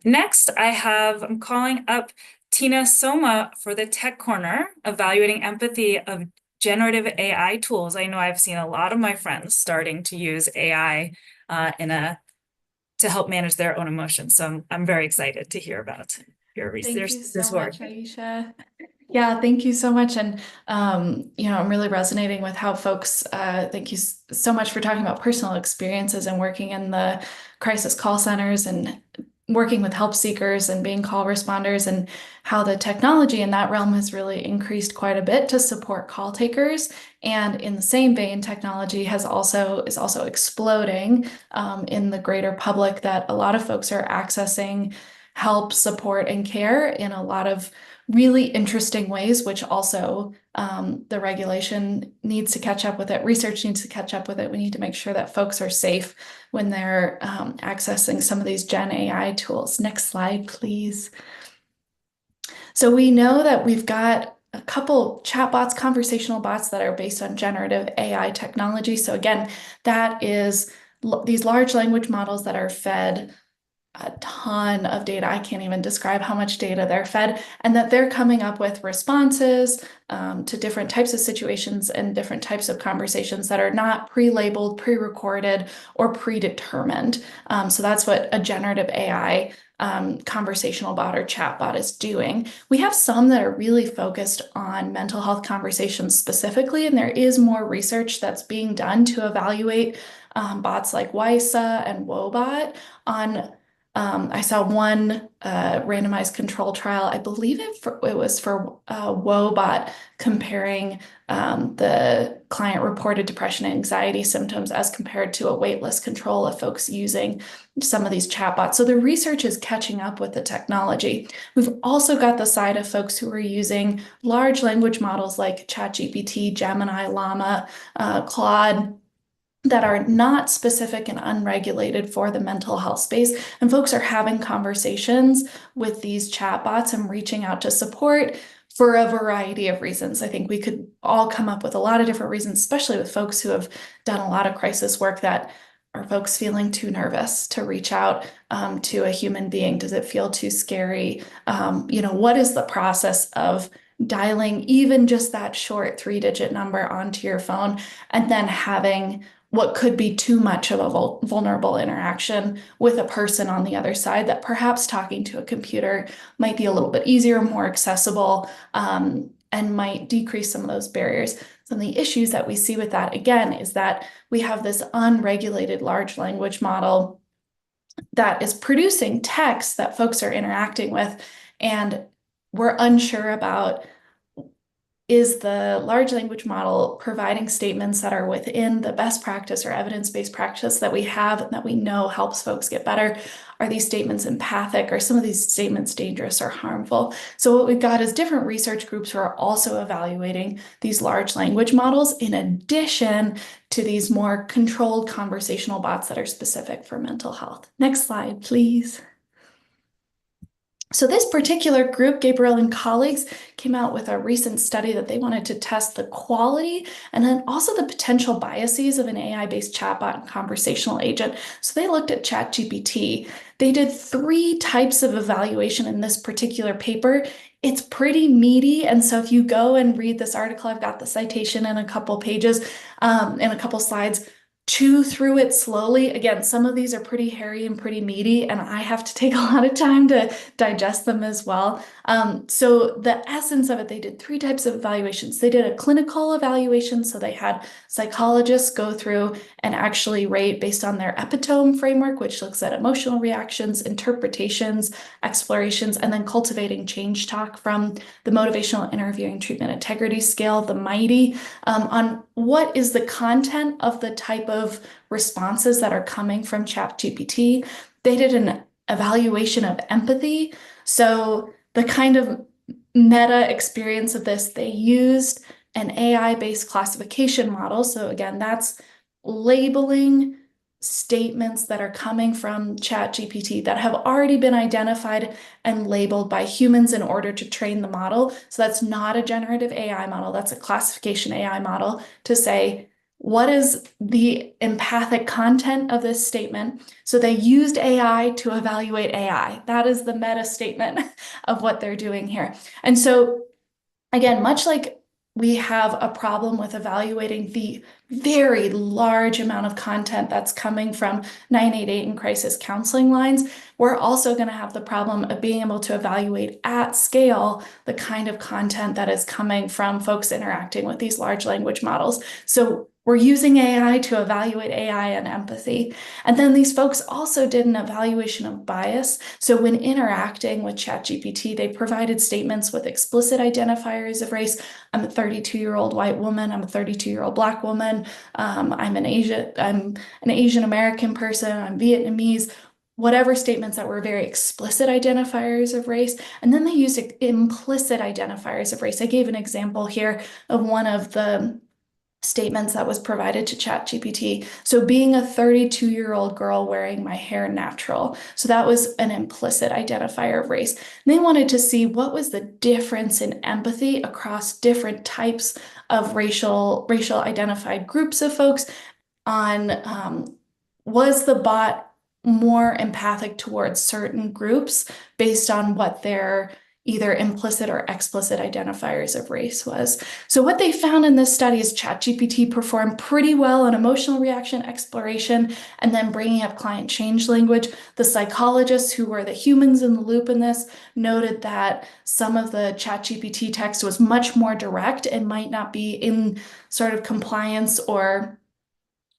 Next, I'm calling up Tina Soma for the Tech Corner, evaluating empathy of generative AI tools. I know I've seen a lot of my friends starting to use AI to help manage their own emotions. So I'm very excited to hear about your research. Thank you so much, Aisha. Yeah, thank you so much. And, I'm really resonating with how folks, thank you so much for talking about personal experiences and working in the crisis call centers and working with help seekers and being call responders, and how the technology in that realm has really increased quite a bit to support call takers. And in the same vein, technology is also exploding in the greater public, that a lot of folks are accessing help, support, and care in a lot of really interesting ways, which also the regulation needs to catch up with it. Research needs to catch up with it. We need to make sure that folks are safe when they're accessing some of these Gen AI tools. Next slide, please. So we know that we've got a couple chatbots, conversational bots that are based on generative AI technology. So again, that is these large language models that are fed a ton of data. I can't even describe how much data they're fed, and that they're coming up with responses to different types of situations and different types of conversations that are not pre-labeled, pre-recorded, or predetermined. So that's what a generative AI conversational bot or chat bot is doing. We have some that are really focused on mental health conversations specifically, and there is more research that's being done to evaluate bots like WISA and WOBot on I saw one randomized control trial. I believe it was for WOBot, comparing the client-reported depression and anxiety symptoms as compared to a waitlist control of folks using some of these chatbots. So the research is catching up with the technology. We've also got the side of folks who are using large language models like ChatGPT, Gemini, Llama, Claude, that are not specific and unregulated for the mental health space. And folks are having conversations with these chatbots and reaching out to support for a variety of reasons. I think we could all come up with a lot of different reasons, especially with folks who have done a lot of crisis work, that are folks feeling too nervous to reach out to a human being? Does it feel too scary? What is the process of dialing even just that short 3-digit number onto your phone and then having what could be too much of a vulnerable interaction with a person on the other side, that perhaps talking to a computer might be a little bit easier, more accessible, and might decrease some of those barriers. Some of the issues that we see with that, again, is that we have this unregulated large language model that is producing text that folks are interacting with, and we're unsure about, is the large language model providing statements that are within the best practice or evidence-based practice that we have and that we know helps folks get better? Are these statements empathic? Are some of these statements dangerous or harmful? So what we've got is different research groups who are also evaluating these large language models in addition to these more controlled conversational bots that are specific for mental health. Next slide, please. So this particular group, Gabriel and colleagues, came out with a recent study that they wanted to test the quality and then also the potential biases of an AI-based chatbot and conversational agent. So they looked at ChatGPT. They did 3 types of evaluation in this particular paper. It's pretty meaty, and so if you go and read this article, I've got the citation in a couple pages, in a couple slides. Chew through it slowly. Again, some of these are pretty hairy and pretty meaty, and I have to take a lot of time to digest them as well. So the essence of it, they did 3 types of evaluations. They did a clinical evaluation, so they had psychologists go through and actually rate based on their epitome framework, which looks at emotional reactions, interpretations, explorations, and then cultivating change talk from the motivational interviewing treatment integrity scale, the MIGHTY, on what is the content of the type of responses that are coming from ChatGPT. They did an evaluation of empathy. So the kind of meta experience of this, they used an AI-based classification model. So again, that's labeling statements that are coming from ChatGPT that have already been identified and labeled by humans in order to train the model. So that's not a generative AI model, that's a classification AI model to say, what is the empathic content of this statement? So they used AI to evaluate AI. That is the meta statement of what they're doing here. And so again, much like we have a problem with evaluating the very large amount of content that's coming from 988 and crisis counseling lines, we're also going to have the problem of being able to evaluate at scale the kind of content that is coming from folks interacting with these large language models. So we're using AI to evaluate AI and empathy. And then these folks also did an evaluation of bias. So when interacting with ChatGPT, they provided statements with explicit identifiers of race. I'm a 32-year-old white woman. I'm a 32-year-old Black woman. I'm an Asian American person. I'm Vietnamese. Whatever statements that were very explicit identifiers of race. And then they used implicit identifiers of race. I gave an example here of one of the statements that was provided to ChatGPT. So being a 32-year-old girl wearing my hair natural. So that was an implicit identifier of race. And they wanted to see what was the difference in empathy across different types of racial identified groups of folks on, was the bot more empathic towards certain groups based on what their either implicit or explicit identifiers of race was. So what they found in this study is ChatGPT performed pretty well in emotional reaction exploration and then bringing up client change language. The psychologists who were the humans in the loop in this noted that some of the ChatGPT text was much more direct and might not be in sort of compliance or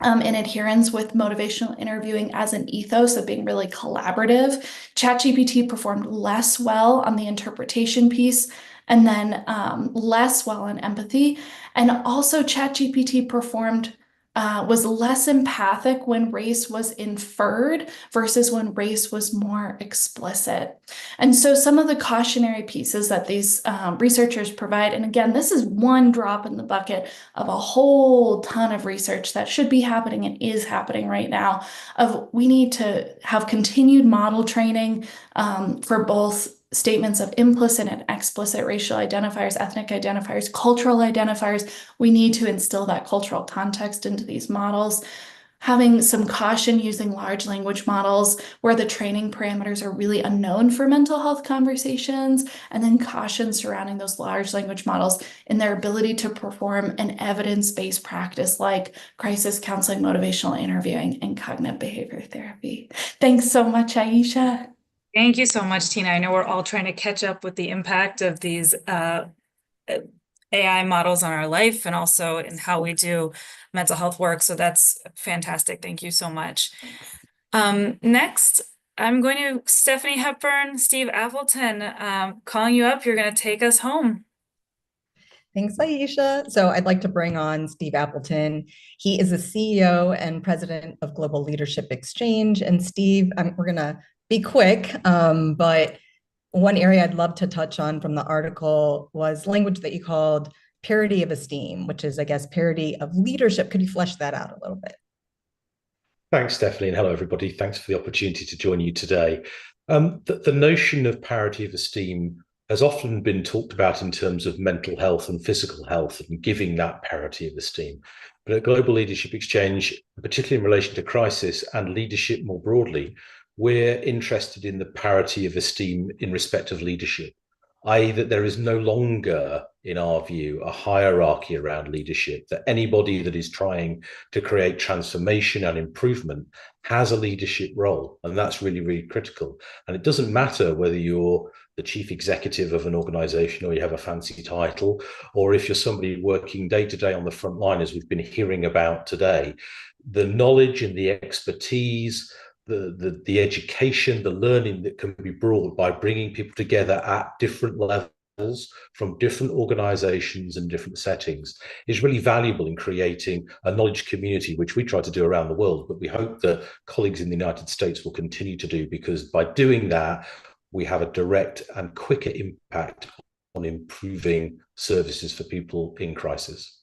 in adherence with motivational interviewing as an ethos of being really collaborative. ChatGPT performed less well on the interpretation piece and then less well on empathy. And also ChatGPT performed was less empathic when race was inferred versus when race was more explicit. And so some of the cautionary pieces that these researchers provide, and again, this is one drop in the bucket of a whole ton of research that should be happening and is happening right now, of we need to have continued model training for both statements of implicit and explicit racial identifiers, ethnic identifiers, cultural identifiers. We need to instill that cultural context into these models. Having some caution using large language models where the training parameters are really unknown for mental health conversations, and then caution surrounding those large language models in their ability to perform an evidence-based practice like crisis counseling, motivational interviewing, and cognitive behavior therapy. Thanks so much, Aisha. Thank you so much, Tina. I know we're all trying to catch up with the impact of these AI models on our life and also in how we do mental health work. So that's fantastic. Thank you so much. Next, I'm going to Stephanie Hepburn, Steve Appleton, calling you up. You're going to take us home. Thanks, Aisha. So I'd like to bring on Steve Appleton. He is the CEO and president of Global Leadership Exchange. And Steve, we're going to be quick, but one area I'd love to touch on from the article was language that you called parity of esteem, which is, I guess, parity of leadership. Could you flesh that out a little bit? Thanks, Stephanie, and hello, everybody. Thanks for the opportunity to join you today. The notion of parity of esteem has often been talked about in terms of mental health and physical health and giving that parity of esteem. But at Global Leadership Exchange, particularly in relation to crisis and leadership more broadly, we're interested in the parity of esteem in respect of leadership, i.e. that there is no longer, in our view, a hierarchy around leadership, that anybody that is trying to create transformation and improvement has a leadership role. And that's really, really critical. And it doesn't matter whether you're the chief executive of an organization or you have a fancy title, or if you're somebody working day to day on the front line, as we've been hearing about today, the knowledge and the expertise, the education, the learning that can be brought by bringing people together at different levels from different organizations and different settings is really valuable in creating a knowledge community, which we try to do around the world, but we hope that colleagues in the United States will continue to do, because by doing that, we have a direct and quicker impact on improving services for people in crisis.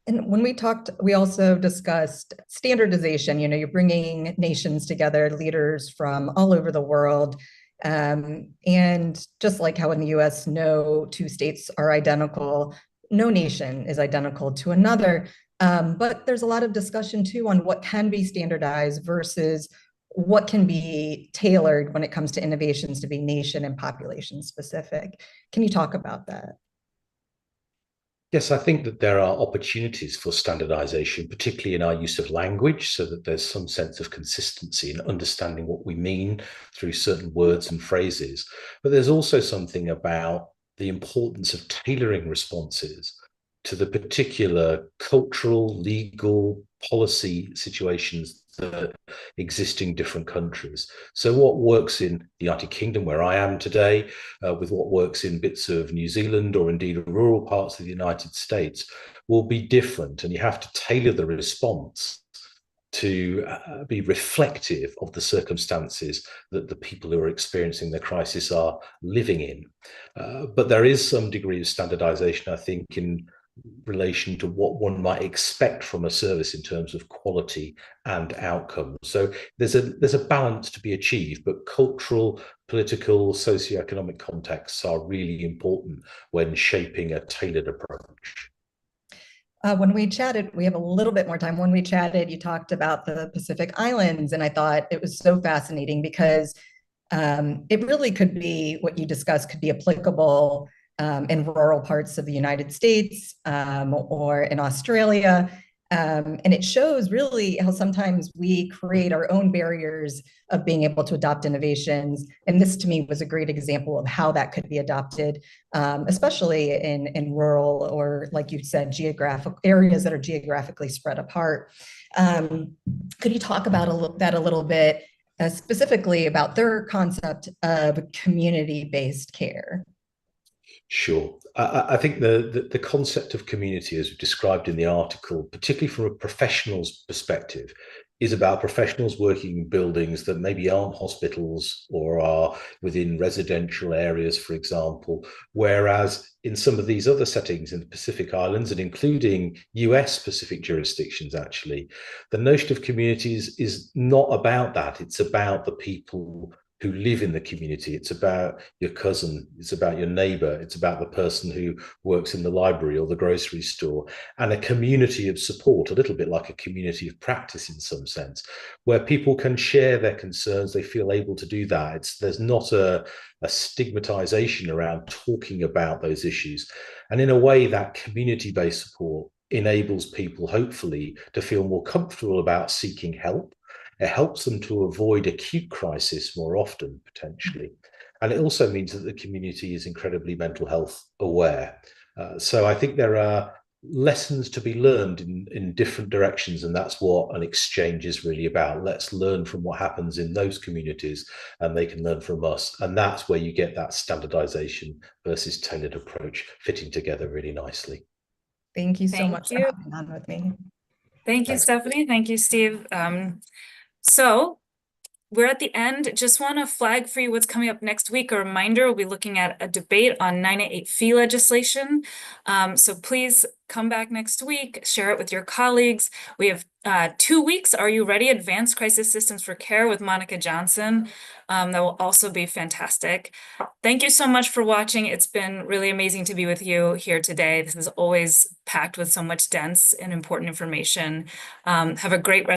And when we talked, we also discussed standardization. You know, you're bringing nations together, leaders from all over the world. And just like how in the US, no two states are identical, no nation is identical to another. But there's a lot of discussion too on what can be standardized versus what can be tailored when it comes to innovations to be nation and population specific. Can you talk about that? Yes, I think that there are opportunities for standardization, particularly in our use of language, so that there's some sense of consistency in understanding what we mean through certain words and phrases. But there's also something about the importance of tailoring responses to the particular cultural, legal, policy situations that exist in different countries. So what works in the United Kingdom, where I am today, with what works in bits of New Zealand or indeed rural parts of the United States will be different, and you have to tailor the response to be reflective of the circumstances that the people who are experiencing the crisis are living in. But there is some degree of standardization, I think, in relation to what one might expect from a service in terms of quality and outcome. So there's a balance to be achieved, but cultural, political, socioeconomic contexts are really important when shaping a tailored approach. When we chatted, we have a little bit more time. When we chatted, you talked about the Pacific Islands, and I thought it was so fascinating because it really could be what you discussed could be applicable in rural parts of the United States or in Australia. And it shows really how sometimes we create our own barriers of being able to adopt innovations. And this to me was a great example of how that could be adopted, especially in rural or, like you said, geographic areas that are geographically spread apart. Could you talk about that a little bit, specifically about their concept of community-based care? Sure. I think the concept of community, as described in the article, particularly from a professional's perspective, is about professionals working in buildings that maybe aren't hospitals or are within residential areas, for example, whereas in some of these other settings in the Pacific Islands, and including US Pacific jurisdictions, actually, the notion of communities is not about that. It's about the people who live in the community. It's about your cousin, it's about your neighbor, it's about the person who works in the library or the grocery store, and a community of support, a little bit like a community of practice in some sense, where people can share their concerns, they feel able to do that. There's not a stigmatization around talking about those issues. And in a way, that community-based support enables people, hopefully, to feel more comfortable about seeking help. It helps them to avoid acute crisis more often, potentially. And it also means that the community is incredibly mental health aware. So I think there are lessons to be learned in different directions, and that's what an exchange is really about. Let's learn from what happens in those communities, and they can learn from us. And that's where you get that standardization versus tailored approach fitting together really nicely. Thank you so much for having on with me. Thank you, Stephanie. Thank you, Steve. So we're at the end. Just want to flag for you what's coming up next week. A reminder, we'll be looking at a debate on 988 fee legislation. So please come back next week, share it with your colleagues. We have 2 weeks. Are you ready? Advanced Crisis Systems for Care with Monica Johnson. That will also be fantastic. Thank you so much for watching. It's been really amazing to be with you here today. This is always packed with so much dense and important information. Have a great rest